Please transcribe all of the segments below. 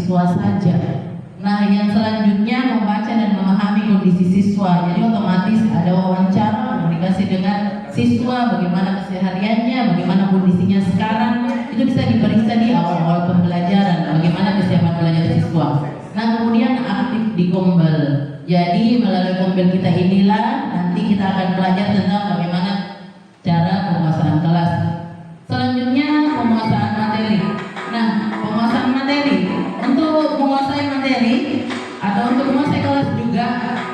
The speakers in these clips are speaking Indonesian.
siswa saja. Nah, yang selanjutnya membaca dan memahami kondisi siswa. Jadi otomatis ada wawancara, komunikasi dengan siswa, bagaimana kesehariannya, bagaimana kondisinya sekarang. Itu bisa diperiksa di awal-awal pembelajaran, bagaimana kesiapan belajar siswa. Nah, kemudian aktif di Kombel. Jadi melalui Kombel kita inilah nanti kita akan belajar tentang bagaimana cara penguasaan kelas. Selanjutnya penguasaan materi. Nah, penguasaan materi, untuk menguasai materi atau untuk menguasai kelas juga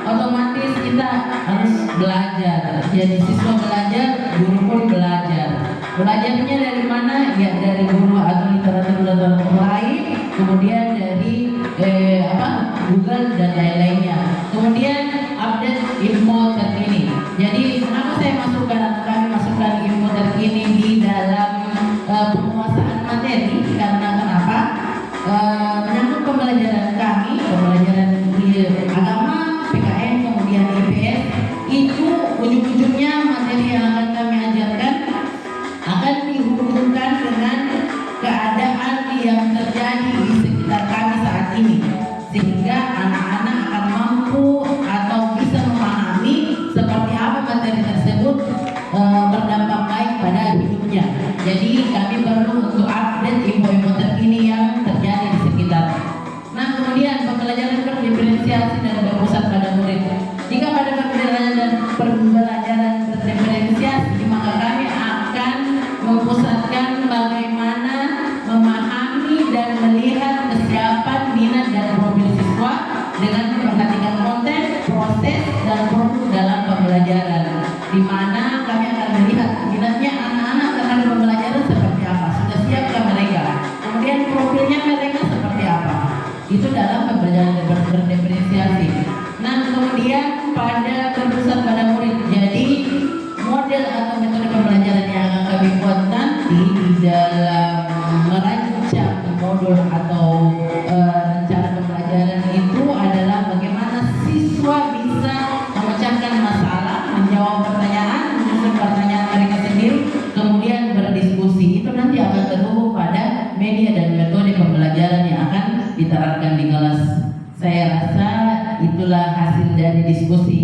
otomatis kita harus belajar. Jadi siswa belajar, guru pun belajar. Belajarnya dari mana? Ya dari guru atau literatur lain, kemudian dari Google dan lain-lainnya. Kemudian update info terkini. Jadi kenapa saya masukkan atau kami masukkan info terkini di dalam penguasaan materi? Karena kenapa? Menyangkut pembelajaran kami, pembelajaran agama, PKN, kemudian IPS, itu ujung-ujungnya materi yang akan kami ajarkan akan dihubungkan dengan keadaan yang terjadi di sekitar kami saat ini, sehingga anak-anak akan mampu atau bisa memahami seperti apa materi tersebut berdampak baik pada hidupnya. Jadi kami perlu untuk update info-info terkini yang terjadi di sekitar. Nah, kemudian pembelajaran berdiferensiasi dan berpusat pada murid. Jika pada pembelajaran berdiferensiasi, maka kami akan memusatkan bagaimana memahami dan melihat kesiapan minat dan profil siswa dengan memperhatikan konten, proses, dan produk dalam pembelajaran, di mana kami akan melihat minatnya anak-anak terhadap pembelajaran seperti apa, sudah siapkah mereka, kemudian profilnya mereka seperti apa. Itu dalam pembelajaran berdiferensiasi. Nah, kemudian pada berpusat pada murid. Jadi model atau metode pembelajaran yang akan kami buat nanti di dalam merancang modul atau rencana pembelajaran itu adalah bagaimana siswa bisa memecahkan masalah, menjawab pertanyaan, menyusun pertanyaan mereka sendiri, kemudian berdiskusi. Itu nanti akan terhubung pada media dan metode pembelajaran yang akan diterapkan di kelas. Saya rasa itulah hasil dari diskusi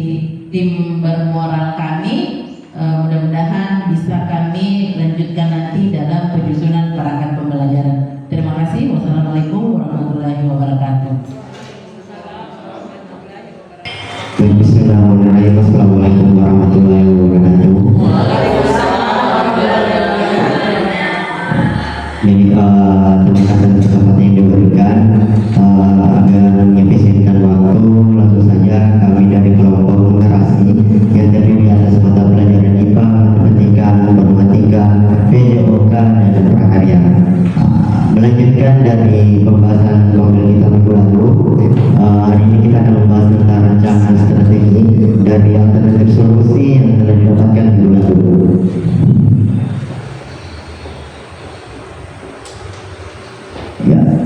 tim bermoral kami. Mudah-mudahan bisa kami lanjutkan nanti dalam penyusunan perangkat pembelajaran. Terima kasih. Wassalamualaikum warahmatullahi wabarakatuh. Bismillahirrahmanirrahim. Assalamualaikum warahmatullahi wabarakatuh. Jadi terima kasih atas kesempatan yang diberikan. Agar mengefisienkan waktu, langsung saja kami dari kelompok narasi yang terdiri atas mata pelajaran IPA, matematika, informatika, PJOK, dan prakarya. Melanjutkan dari pembahasan Kombel kita minggu lalu, hari ini kita akan membahas tentang rancangan strategi dari alternatif solusi yang telah didapatkan minggu lalu.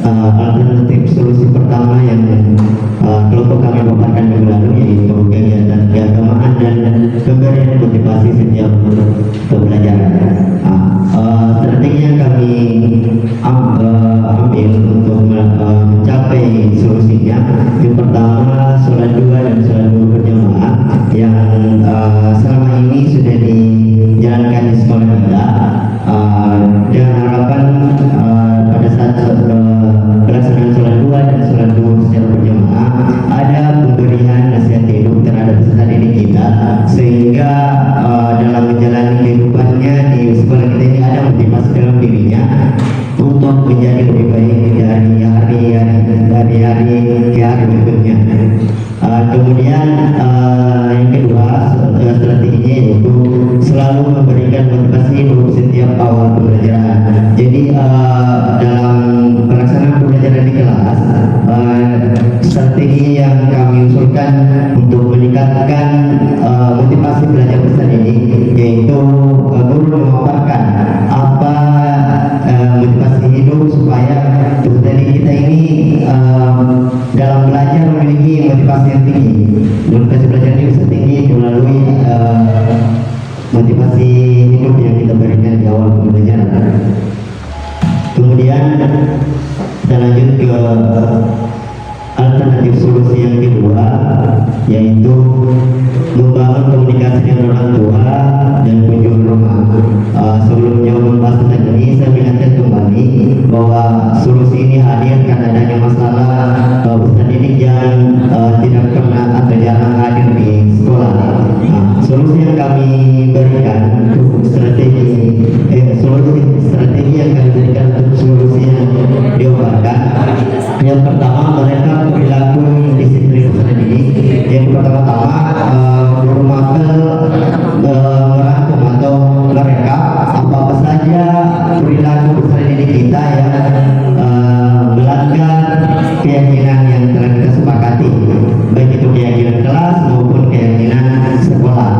Alternatif solusi pertama yang kelompok kami paparkan minggu lalu yaitu kegiatan keagamaan dan pemberian motivasi setiap pembelajaran. Strategi yang kami ambil untuk mencapai solusinya, yang pertama sholat 2 dan sholat 2 berjamaah yang selama ini sudah dijalankan di sekolah kita, dengan harapan pada saat pelaksanaan sholat 2 dan sholat 2 secara berjamaah ada pemberian nasihat hidup terhadap peserta didik kita, sehingga dalam menjalani kehidupannya di sekolah kita ini ada motivasi dalam dirinya untuk menjadi lebih baik dari hari ke hari berikutnya. Kemudian yang kedua, strateginya yaitu selalu memberikan motivasi hidup setiap awal pembelajaran. Jadi dalam pelaksanaan pembelajaran di kelas, strategi yang kami usulkan untuk meningkatkan motivasi belajar peserta didik yaitu guru memaparkan apa motivasi hidup supaya peserta didik kita ini dalam belajar memiliki motivasi yang tinggi. Motivasi belajar yang tinggi melalui motivasi hidup yang kita berikan di awal pembelajaran. Kemudian kita lanjut ke alternatif solusi yang kedua, yaitu membangun komunikasi dengan orang tua dan kunjungan rumah. Sebelum jauh membahas tentang ini, saya ingatkan kembali bahwa solusi ini hadir karena adanya masalah peserta didik yang tidak pernah atau jarang hadir di sekolah. Solusi yang kami berikan untuk strategi yang kami berikan untuk solusi yang diobarkan. Yang pertama, mereka perilaku disiplin peserta didik. Yang pertama-tama merangkum atau merekap apa-apa saja perilaku peserta didik kita yang melanggar keyakinan yang telah kita sepakati, baik itu keyakinan kelas maupun keyakinan sekolah.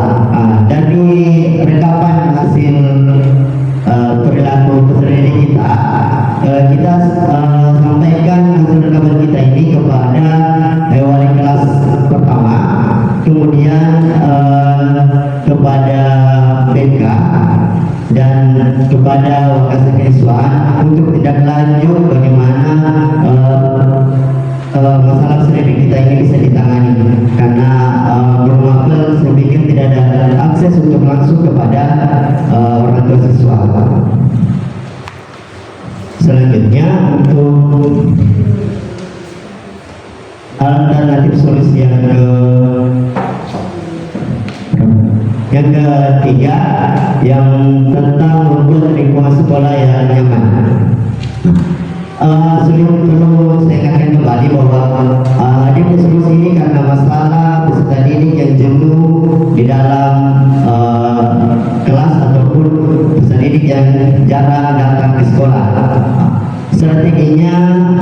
Dari rekapan hasil perilaku peserta didik kita sampaikan hasil rekaman kita ini kepada wali kelas pertama, kemudian kepada BK dan kepada Wakasiswaan untuk tidak lanjut bagaimana masalah peserta didik kita ini bisa ditangani, karena bermakna saya pikir tidak ada akses untuk langsung kepada orang tua siswa. Selanjutnya, untuk alternatif solusi yang ketiga, yang tentang membuat lingkungan sekolah yang nyaman. Perlu saya ingatkan kembali bahwa hadir solusi ini karena masalah peserta didik yang jenuh di dalam kelas ataupun peserta didik yang jarang datang ke sekolah. Strateginya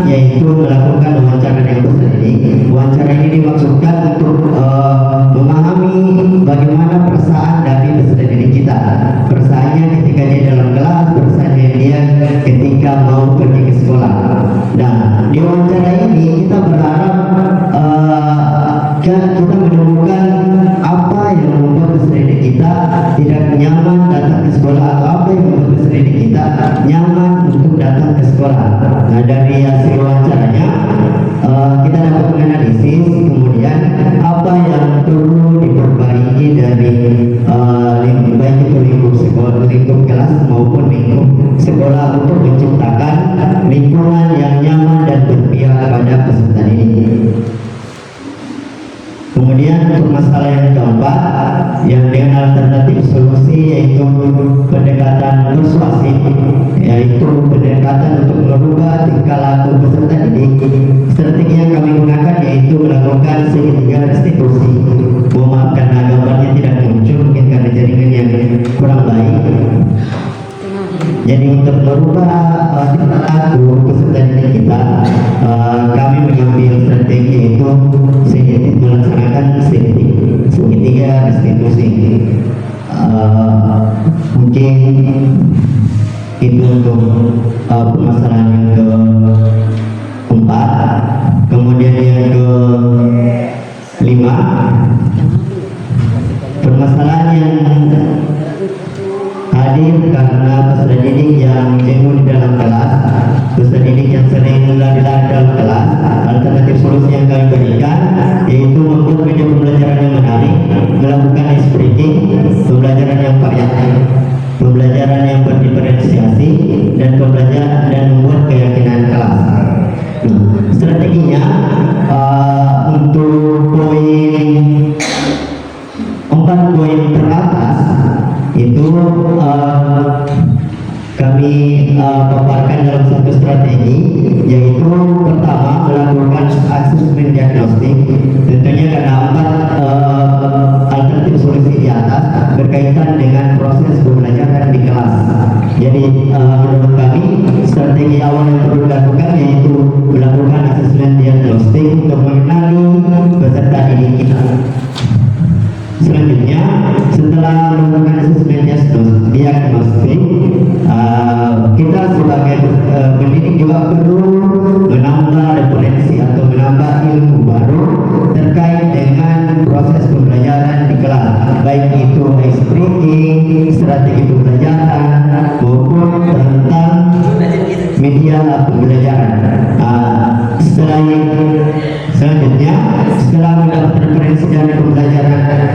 yaitu melakukan wawancara dengan peserta didik. Wawancara ini dimaksudkan untuk memahami bagaimana perasaan dari peserta didik kita, perasaannya ketika dia dalam kelas, perasaannya dia ketika mau pergi ke sekolah. Nah, di wawancara ini kita berharap kita menemukan apa yang membuat peserta didik kita tidak nyaman datang ke sekolah, atau apa yang membuat peserta didik kita nyaman untuk datang ke sekolah. Nah, dari hasil wawancaranya kita dapat menganalisis kemudian apa yang perlu diperbaiki dari baik itu lingkup sekolah, lingkup kelas maupun lingkup sekolah untuk menciptakan lingkungan yang nyaman dan berpihak pada peserta didik. Kemudian untuk masalah yang keempat, yang dengan alternatif solusi, yaitu pendekatan persuasif, yaitu pendekatan untuk merubah tingkah laku peserta didik. Strategi yang kami gunakan yaitu melakukan segitiga restitusi. Mohon maaf karena gambarnya tidak muncul, mungkin karena jaringan yang kurang baik. Jadi untuk merubah tingkah laku peserta didik kita, kami mengambil strategi yaitu melaksanakan segitiga restitusi. Mungkin itu untuk permasalahan yang keempat. Kemudian yang kelima, permasalahan yang hadir karena peserta didik yang jenuh di dalam kelas, peserta didik yang sering lari-lari dalam kelas. Alternatif solusi yang kami berikan yaitu membuat media pembelajaran yang menarik, melakukan ice breaking, pembelajaran yang variatif, pembelajaran yang berdiferensiasi, dan pembelajaran dan membuat keyakinan kelas. Strateginya untuk poin 4 poin teratas itu kami paparkan dalam satu strategi, yaitu pertama melakukan asesmen diagnostik. Tentunya karena 4 alternatif solusi di atas berkaitan dengan proses pembelajaran di kelas. Jadi menurut kami strategi awal yang perlu dilakukan yaitu melakukan asesmen diagnostik untuk mengenali peserta didik kita. Selanjutnya, setelah melakukan asesmen diagnostik, kita sebagai pendidik juga perlu menambah referensi atau menambah ilmu baru terkait dengan proses pembelajaran di kelas, baik itu ice breaking, strategi pembelajaran maupun tentang media pembelajaran.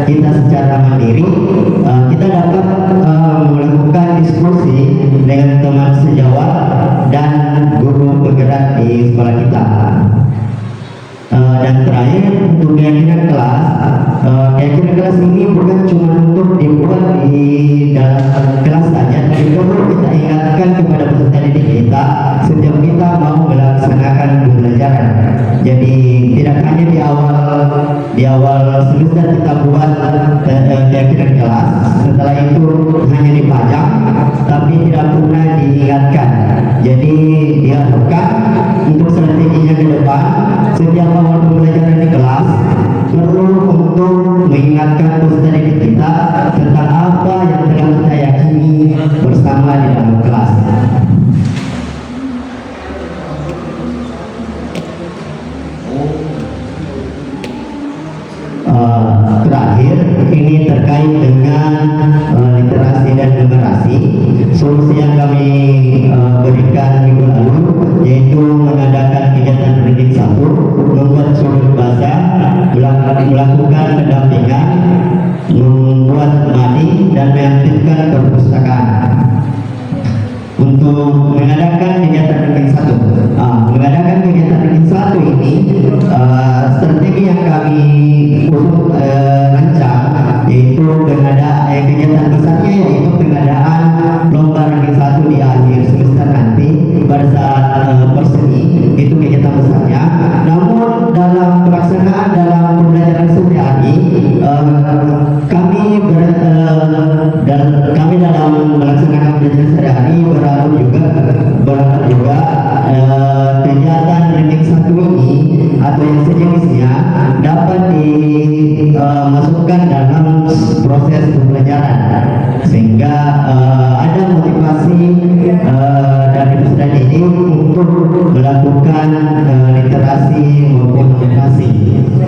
kita secara mandiri, kita dapat melakukan diskusi dengan teman sejawat dan guru bergerak di sekolah kita. Dan terakhir, untuk keyakinan kelas, keyakinan kelas ini bukan cuma untuk dibuat di dalam kelas saja, tapi perlu kita ingatkan kepada peserta didik kita setiap kita mau melaksanakan pembelajaran. Jadi tidak hanya di awal semester kita buat keyakinan kelas, setelah itu hanya dipajang, tapi tidak pernah diingatkan. Jadi diharapkan untuk strateginya ke depan, setiap awal pembelajaran di kelas perlu untuk mengingatkan peserta didik kita tentang apa yang telah kita yakini bersama di dalam kelas. Terakhir, ini terkait dengan literasi dan numerasi. Solusi yang kami berikan minggu lalu yaitu mengadakan kegiatan ranking 1, membuat sudut baca, melakukan pendampingan, membuat madi dan meaktifkan perpustakaan. Untuk mengadakan kegiatan ranking 1, mengadakan kegiatan ranking 1 ini strategi yang kami rancang yaitu kegiatan besarnya yaitu pengadaan lomba ranking 1 di akhir semester nanti pada saat perseni, itu kegiatan besarnya. Namun dalam pelaksanaan dalam pembelajaran sehari-hari kami dalam melaksanakan pembelajaran sehari-hari berharap juga kegiatan ranking 1 ini atau yang sejenisnya dapat dimasukkan dalam proses pembelajaran sehingga ada motivasi dari peserta didik untuk melakukan literasi maupun motivasi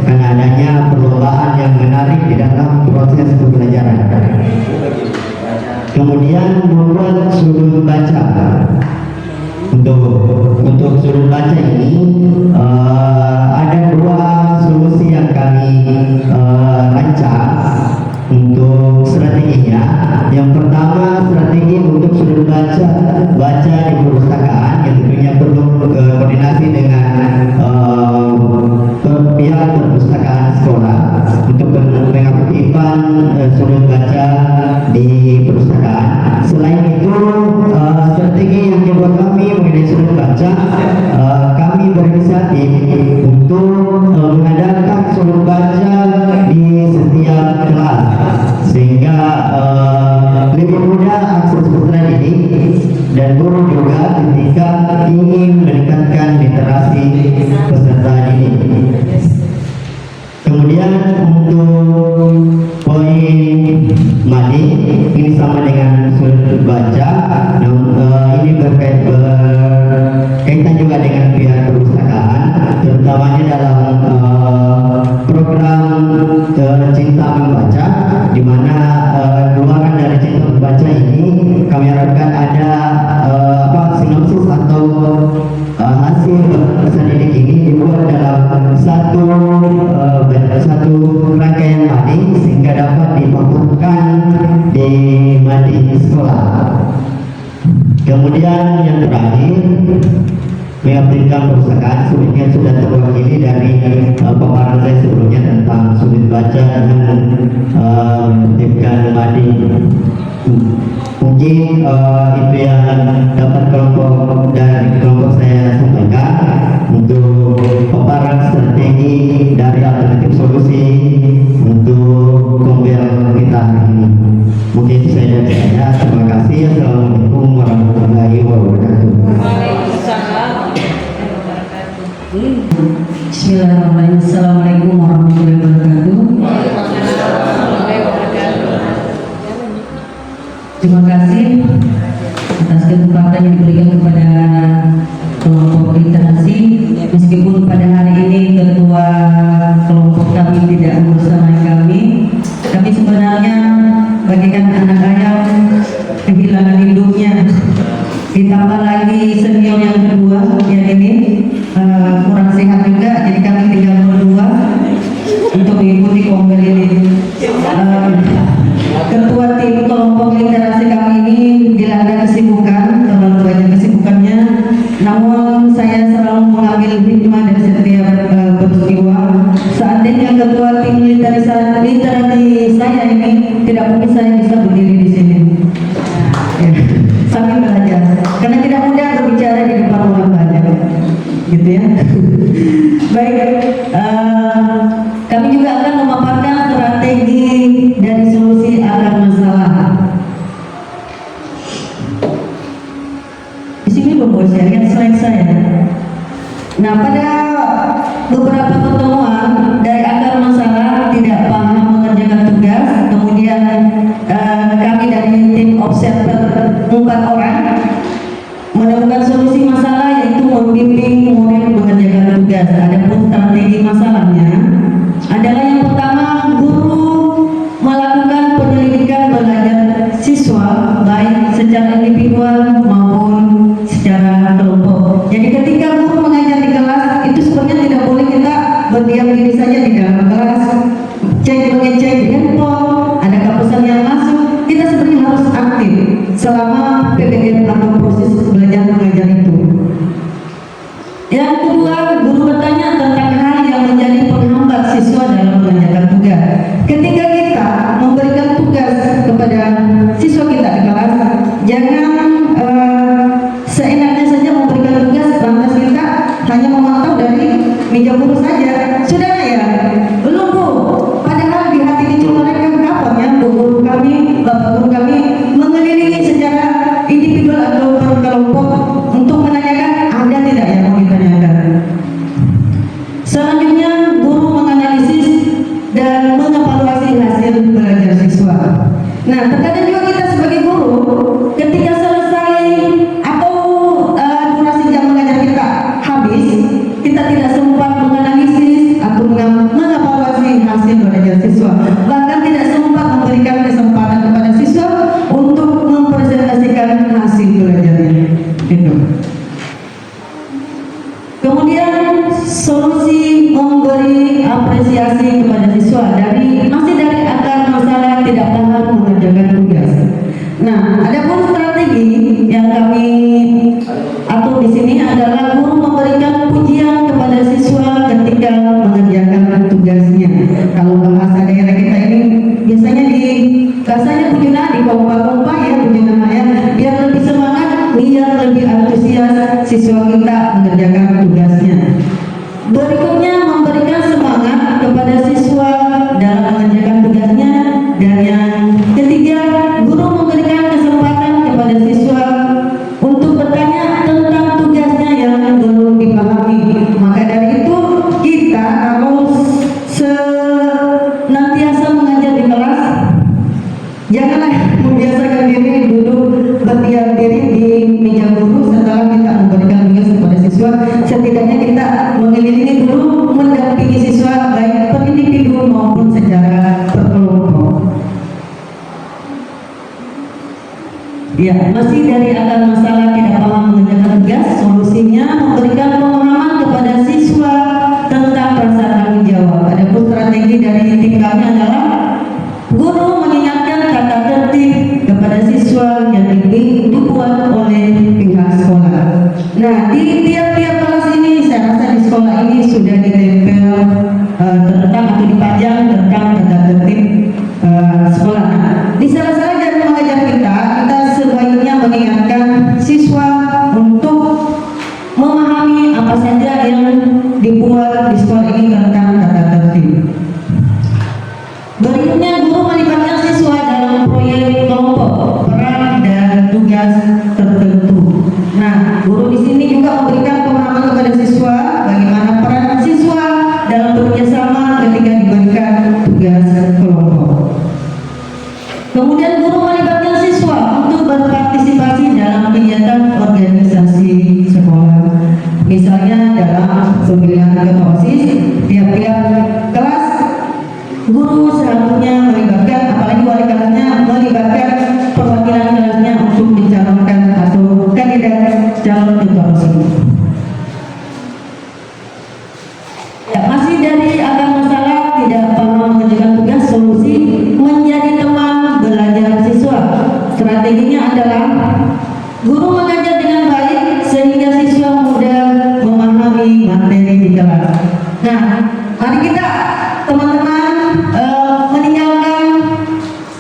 karena adanya perlombaan yang menarik di dalam proses pembelajaran. Kemudian membuat sudut baca. Untuk sudut baca ini ada dua solusi yang kami rancang untuk strateginya. Yang pertama, strategi untuk sudut baca di perpustakaan yang tentunya perlu koordinasi dengan pihak perpustakaan sekolah untuk pengaktifan sudut baca di perpustakaan. Selain itu, strategi yang dibuat kami mengenai sudut baca, kami berinisiatif untuk mengadakan sudut baca di setiap kelas sehingga lebih mudah akses peserta didik dan guru juga ketika ingin meningkatkan literasi peserta didik. Kemudian untuk poin madi ini sama dengan sudut baca, ini berkaitan juga dengan pihak perpustakaan, terutamanya dalam program Cinta Membaca, di mana keluaran dari Cinta Membaca ini kami harapkan ada sinopsis atau hasil peserta didik ini dibuat dalam satu rangkaian madi sehingga dapat dipaparkan di madi sekolah. Kemudian yang terakhir, mengaktifkan perpustakaan. Sebenarnya sudah terwakili dari paparan saya sebelumnya tentang sudut baca dan mengaktifkan madi. Mungkin itu yang dapat kelompok saya sampaikan untuk paparan strategi dari alternatif solusi untuk kompil kita hari ini. Mungkin itu saja dari saya. Terima kasih. Assalamualaikum warahmatullahi wabarakatuh. Bismillahirrahmanirrahim. Assalamualaikum warahmatullahi wabarakatuh. Terima kasih atas kesempatan yang diberikan kepada kelompok literasi. Meskipun pada hari ini ketua kelompok kami tidak bersama kami, tapi sebenarnya bagaikan anak ayam kehilangan induknya. Ditambah lagi senior yang kedua yang ini kurang sehat juga, jadi kami tinggal berdua untuk mengikuti kompil ini. namun saya selalu mengambil hikmah dari setiap peristiwa. Seandainya ketua tim literasi saya ini tidak mungkin saya bisa berdiri di sini. Ya, sambil belajar, karena tidak mudah berbicara di depan orang banyak, gitu ya. Baik, kami juga akan memaparkan strategi dari solusi akar masalah. Di sini belum boleh saya lihat slide saya. Nah, pada beberapa pertemuan dari akar masalah tidak paham mengerjakan tugas, kemudian kami dari tim observer 4 orang menemukan solusi masalah, yaitu membimbing murid mengerjakan tugas. Adapun strategi masalahnya adalah yang pertama, guru melakukan penyelidikan belajar siswa baik secara individual maupun secara kelompok. Jadi ketika guru mengajar di kelas itu sebenarnya tidak boleh kita berdiam diri saja di dalam kelas, mengecek di handphone, adakah pesan yang masuk. Kita sebenarnya harus aktif selama PBM atau proses belajar mengajar itu. Yang kedua, guru bertanya tentang hal yang menjadi penghambat siswa dalam mengerjakan tugas. Ketika kita memberikan tugas kepada siswa kita di kelas, jangan seenaknya saja memberikan tugas, lantas kita hanya memantau dari meja guru saja. Sudah ya? Belum Bu. Padahal di hati kecil mereka kapan ya Bu guru kami, Bapak guru kami mengelilingi secara individual atau berkelompok untuk menanyakan ada tidak yang mau ditanyakan. Selanjutnya, guru menganalisis dan mengevaluasi hasil belajar siswa. Nah, terkadang juga kita sebagai guru ketika selesai atau durasi jam mengajar kita habis, kita tidak sempat menganalisis atau mengevaluasi hasil belajar siswa, bahkan tidak sempat memberikan kesempatan kepada siswa untuk mempresentasikan hasil belajarnya. Gitu. Kemudian solusi memberi apresiasi kepada siswa masih dari akar masalah tidak paham mengerjakan tugas. Nah, ada pun strategi yang kami atur di sini adalah guru memberikan pujian kepada siswa ketika mengerjakan tugasnya. Kalau bahasa daerah kita ini biasanya bahasanya pujian di kompa-kompa ya, pujian ya, biar lebih semangat, biar lebih antusias siswa kita mengerjakan tugasnya. Berikutnya, memberikan semangat kepada siswa dalam mengerjakan tugasnya. Dan yang ketiga, guru memberikan kesempatan kepada siswa untuk bertanya tentang tugasnya yang belum dipahami. Maka dari itu, kita harus senantiasa mengajar di kelas. Janganlah membiasakan diri duduk berdiam diri di meja guru setelah kita memberikan tugas kepada siswa. Setidaknya kita mengelilingi guru, mendampingi siswa baik per individu maupun secara berkelompok. Ya, masih dari akar masalah tidak paham mengerjakan tugas, solusinya memberikan pemahaman kepada siswa tentang rasa tanggung jawab. Adapun strategi dari tim kami adalah guru mengingatkan kata tertib kepada siswa yang dibuat oleh pihak sekolah. Nah, di tiap-tiap kelas ini, saya rasa di sekolah ini sudah ditempel tentang atau dipajang tentang tata tertib sekolah. Nah, di salah-salah jam mengajar kita sebaiknya mengingatkan siswa untuk memahami apa saja yang dibuat di sekolah ini tentang tata tertib. Berikutnya, guru melibatkan siswa dalam proyek kelompok, peran dan tugas tertentu. Nah, guru di sini juga memberikan pemahaman kepada siswa bagaimana peran siswa dalam bekerjasama ketika diberikan tugas kelompok. Kemudian, guru melibatkan siswa untuk berpartisipasi dalam kegiatan organisasi sekolah. Misalnya dalam pemilihan ketua OSIS, tiap-tiap kelas guru seharusnya melibatkan, apalagi wali kelasnya melibatkan perwakilan kelasnya untuk mencalonkan atau kandidat calon ketua OSIS. Ya, masih dari akar masalah tidak paham mengerjakan tugas, solusi menjadi teman belajar siswa. Strateginya adalah guru mengajar dengan baik sehingga siswa Nah, mari kita teman-teman meninggalkan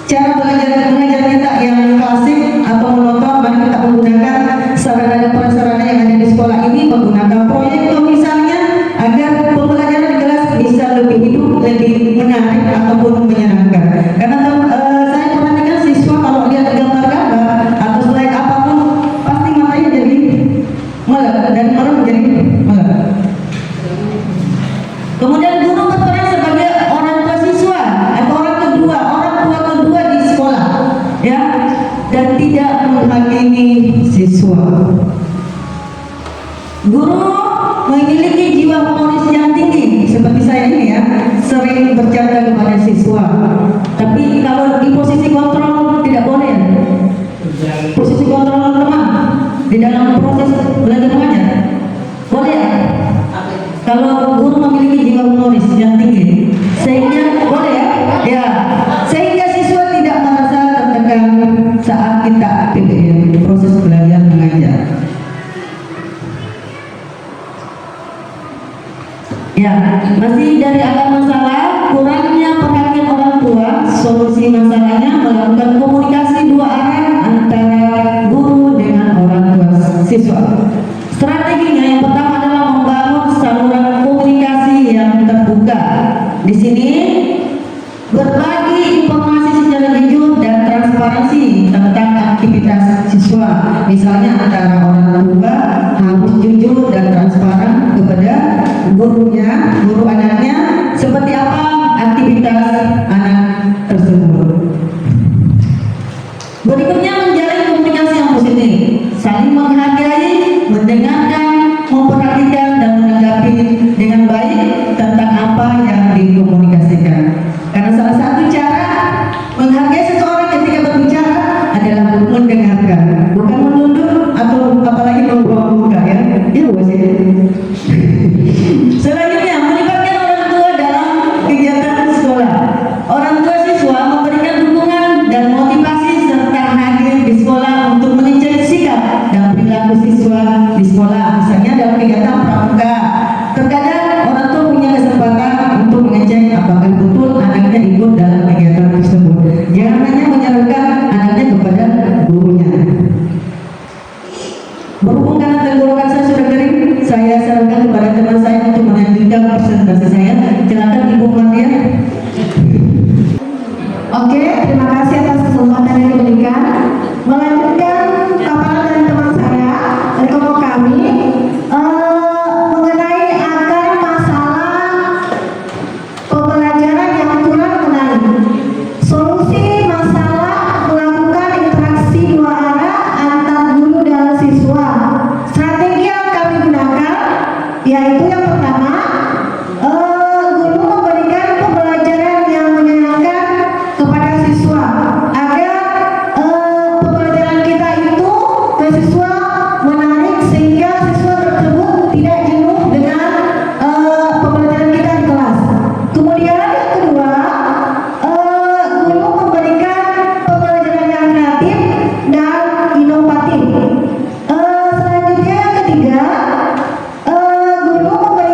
cara mengajar kita yang klasik atau monoton. Mari kita menggunakan sarana dan prasarana yang ada di sekolah ini, menggunakan proyektor misalnya, agar pembelajaran di kelas bisa lebih hidup, lebih menarik ataupun menyenangkan. Karena saya perhatikan siswa kalau lihat gambar-gambar atau slide apapun, pasti matanya jadi melek dan orang menjadi melek. Kemudian guru berperan sebagai orang tua siswa atau orang tua kedua di sekolah, ya, dan tidak menghakimi siswa. Guru memiliki jiwa humoris yang tinggi, seperti saya ini ya, sering bercanda kepada siswa. Tapi kalau di posisi kontrol tidak boleh. Posisi kontrol teman di dalam proses belajar mengajar boleh ya? Kalau guru memiliki jiwa humoris yang tinggi, sehingga boleh ya? Ya, sehingga siswa tidak merasa tertekan saat kita PBM, proses belajar mengajar. Ya, masih dari akar masalah, kurangnya perhatian orang tua. Solusi masalahnya melakukan komunikasi dua arah antara guru dengan orang tua siswa. Strateginya yang pertama adalah membangun saluran komunikasi yang terbuka. Di sini berbagi informasi secara jujur dan transparansi tentang aktivitas siswa. Misalnya antara orang tua harus jujur dan transparan kepada gurunya, guru anaknya, seperti apa aktivitas anak tersebut. Berikutnya menjalin komunikasi yang positif, saling menghargai, mendengarkan, memperhatikan dan menanggapi dengan baik tentang apa yang dikomunikasikan. Karena salah satu cara menghargai seseorang ketika berbicara adalah mendengarkan, bukan menunduk atau apalagi membuang muka ya. Iya bukan sih? Selanjutnya melibatkan orang tua dalam kegiatan sekolah. Orang tua siswa memberikan dukungan dan motivasi serta hadir di sekolah untuk mengecek sikap dan perilaku siswa di sekolah, misalnya dalam kegiatan pramuka. Terkadang orang tua punya kesempatan untuk mengecek apakah betul anaknya ikut dalam kegiatan tersebut. Jangan hanya menyerahkan anaknya kepada gurunya. Berhubung karena tenggorokan saya sudah kering, saya sarankan kepada teman saya untuk melanjutkan presentasi saya. Silakan Ibu Maria. Oke, terima kasih atas kesempatan yang diberikan. Melanjutkan paparan dari teman saya dari kelompok kami mengenai akar masalah pembelajaran yang kurang menarik. Solusi masalah melakukan interaksi dua arah antar guru dan siswa. Strategi yang kami gunakan yaitu yang pertama, guru memberikan pembelajaran yang menyenangkan kepada siswa agar pembelajaran kita itu ke siswa menarik sehingga siswa tersebut tidak jenuh dengan pembelajaran kita di kelas. Kemudian yang kedua, guru memberikan pembelajaran yang kreatif dan inovatif. Selanjutnya yang ketiga, guru memberikan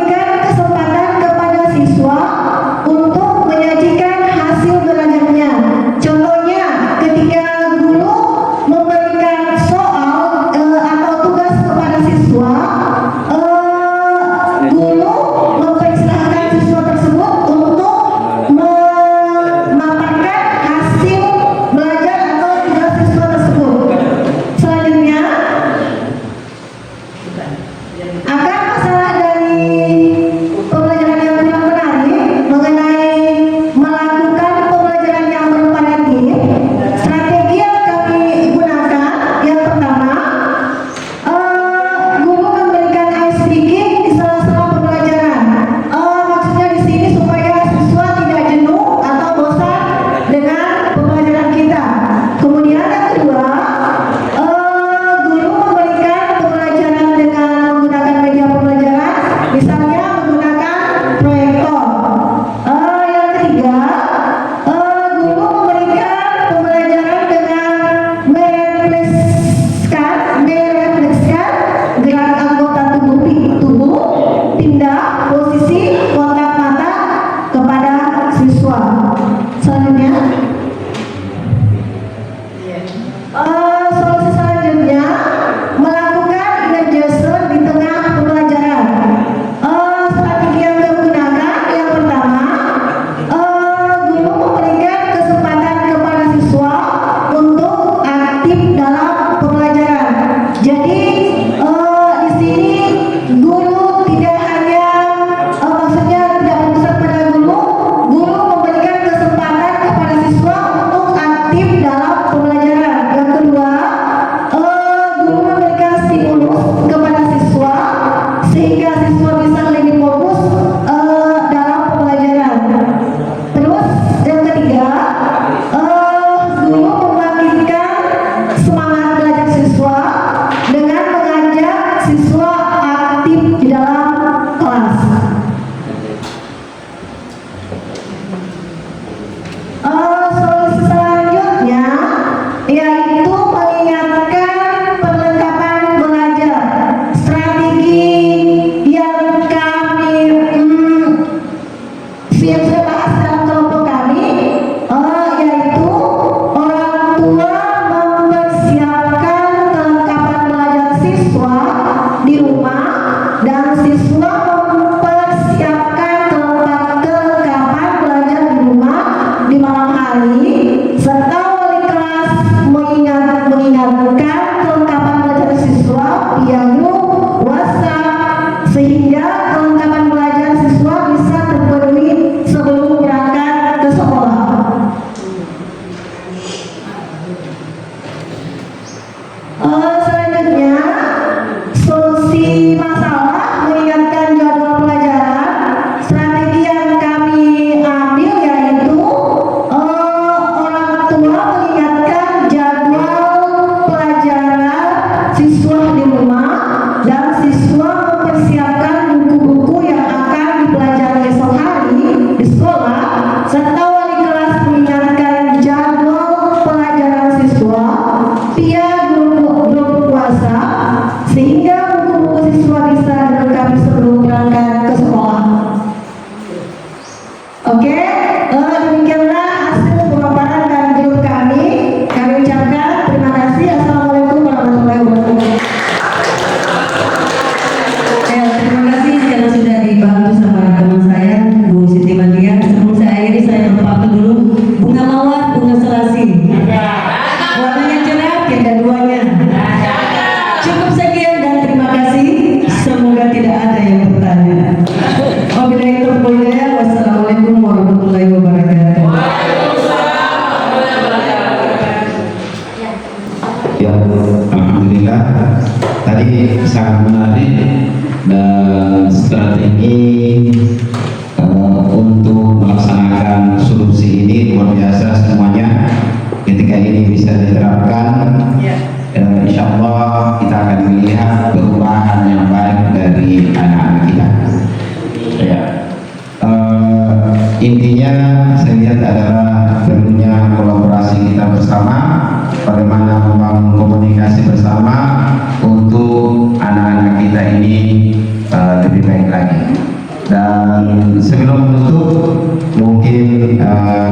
Dan sebelum menutup, mungkin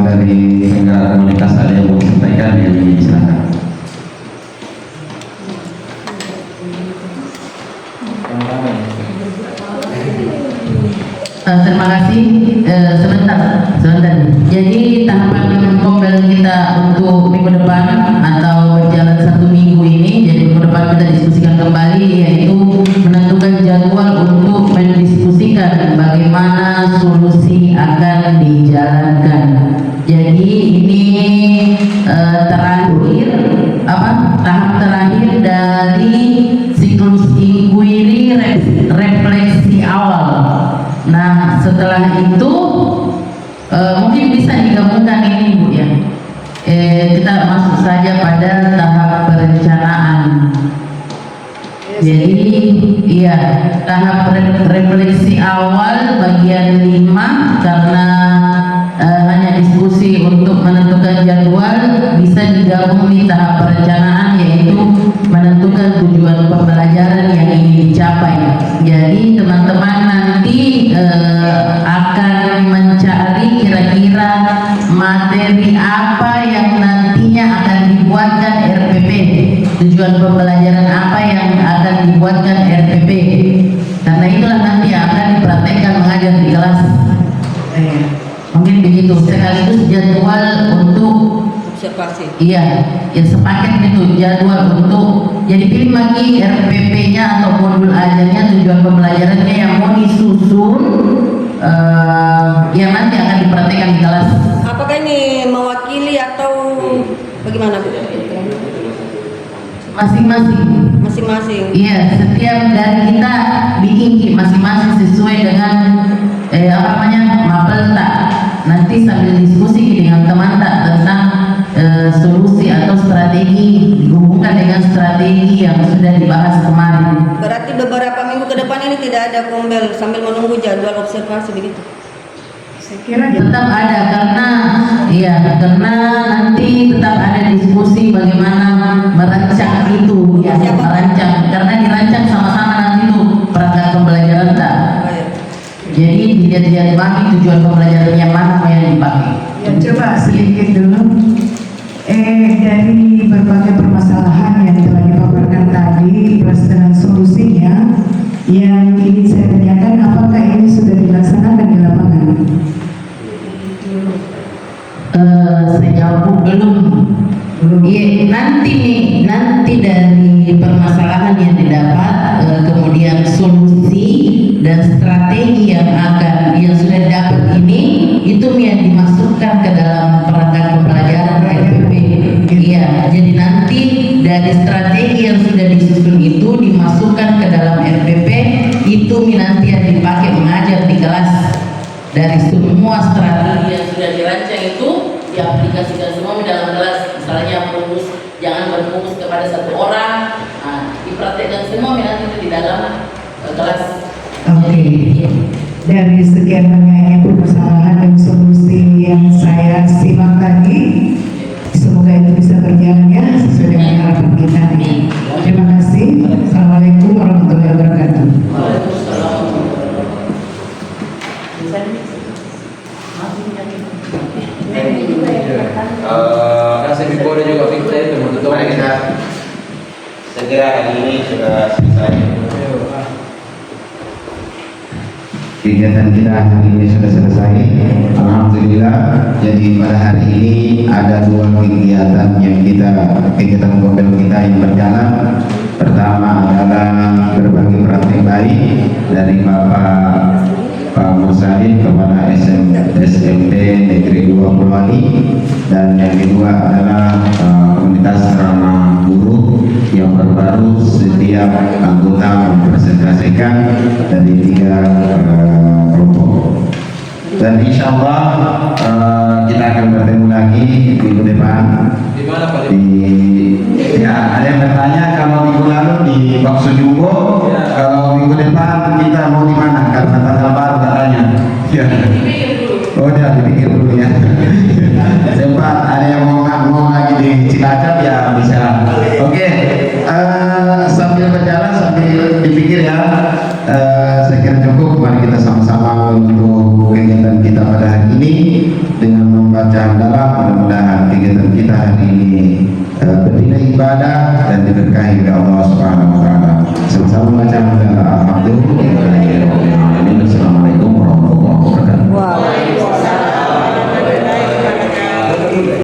dari penggerak komunitas ada yang mau disampaikan, yang silakan. Terima kasih. Sebentar. Jadi tahapan Kombel kita untuk minggu depan atau berjalan 1 minggu ini, jadi minggu depan kita diskusikan kembali, yaitu menentukan jadwal untuk mendiskusikan bagaimana solusi akan dijalankan. Jadi ini tahap terakhir dari siklus inquiry refleksi awal. Nah, setelah itu mungkin bisa digabungkan ini Bu ya. Kita masuk saja pada tahap perencanaan. Jadi iya, tahap refleksi awal bagian 5 karena hanya diskusi untuk menentukan jadwal, bisa digabung di tahap perencanaan, yaitu menentukan tujuan pembelajaran yang ingin dicapai. Jadi teman-teman nanti akan mencari kira-kira materi apa yang nantinya akan dibuatkan RPP, tujuan pembelajaran apa yang akan dibuatkan RPP, karena itulah nanti akan dipraktekkan mengajar di kelas. Mungkin begitu, sekaligus jadwal untuk observasi. Iya, ya sepaket itu jadwal untuk, jadi pilih lagi RPP-nya atau modul ajarnya, tujuan pembelajarannya yang mau disusun, yang nanti akan dipraktekkan di kelas. Apakah ini mewakili atau bagaimana Bu? Masing-masing. Iya, setiap dari kita bikin masing-masing sesuai dengan mapelta. Nanti sambil diskusi dengan teman tentang solusi atau strategi, dihubungkan dengan strategi yang sudah dibahas kemarin. Berarti beberapa minggu ke depan ini tidak ada Kombel sambil menunggu jadwal observasi begitu? Saya kira Tetap ada karena nanti tetap ada diskusi bagaimana merancang itu, ya, merancang, karena dirancang sama-sama nanti itu perangkat pembelajaran tak. Jadi dilihat-lihat lagi tujuan pembelajarannya mana yang dipakai. ya, coba sedikit dulu. Dari berbagai permasalahan yang telah dipaparkan tadi plus dengan solusinya, yang ingin saya tanyakan, apakah ini sudah dilaksanakan di lapangan? Saya jawab belum. Iya, nanti dari permasalahan yang didapat, kemudian solusi dan strategi yang sudah didapat ini, itu yang dimasukkan ke dalam perangkat pembelajaran RPP. Iya, jadi nanti dari strategi yang sudah disusun itu dimasukkan ke dalam RPP, itu nanti yang dipakai mengajar di kelas. Dari semua strategi yang sudah dirancang itu diaplikasikan semua di dalam kelas. Misalnya jangan berfokus kepada satu orang, dipraktekkan semua nanti itu di dalam kelas. Oke. Dari sekian banyaknya permasalahan dan solusi yang saya simak tadi, semoga itu bisa berjalan ya sesuai dengan harapan kita. Terima kasih. Assalamualaikum warahmatullahi wabarakatuh. Kasih before juga kita itu menutup. Mari kita segera hari ini sudah selesai. Kegiatan kita hari ini sudah selesai. Alhamdulillah. Jadi pada hari ini ada 2 kegiatan kegiatan Kombel kita yang berjalan. Pertama adalah berbagi praktik baik dari Pak Mursalin kepada SMP Negeri 2 Purwani, dan yang kedua adalah komunitas ramah guru yang baru setiap anggota mempresentasikan dari 3 kelompok. Dan insya Allah kita akan bertemu lagi minggu depan. Di mana Pak? Ya, ada yang bertanya kalau minggu lalu di Bakso Jumbo, kalau minggu depan kita mau di mana? Karena tanggal baru katanya. Ya. Oh ya, dipikir dulu ya. Sempat ada yang mau lagi di Cilacap ya bisa. Oke, sambil berjalan sambil dipikir ya. Saya kira cukup. Mari kita sama-sama dalam. Mudah-mudahan kegiatan kita hari ini bernilai ibadah dan diberkahi oleh Allah Subhanahu wa taala. Sama-sama baca alhamdulillah.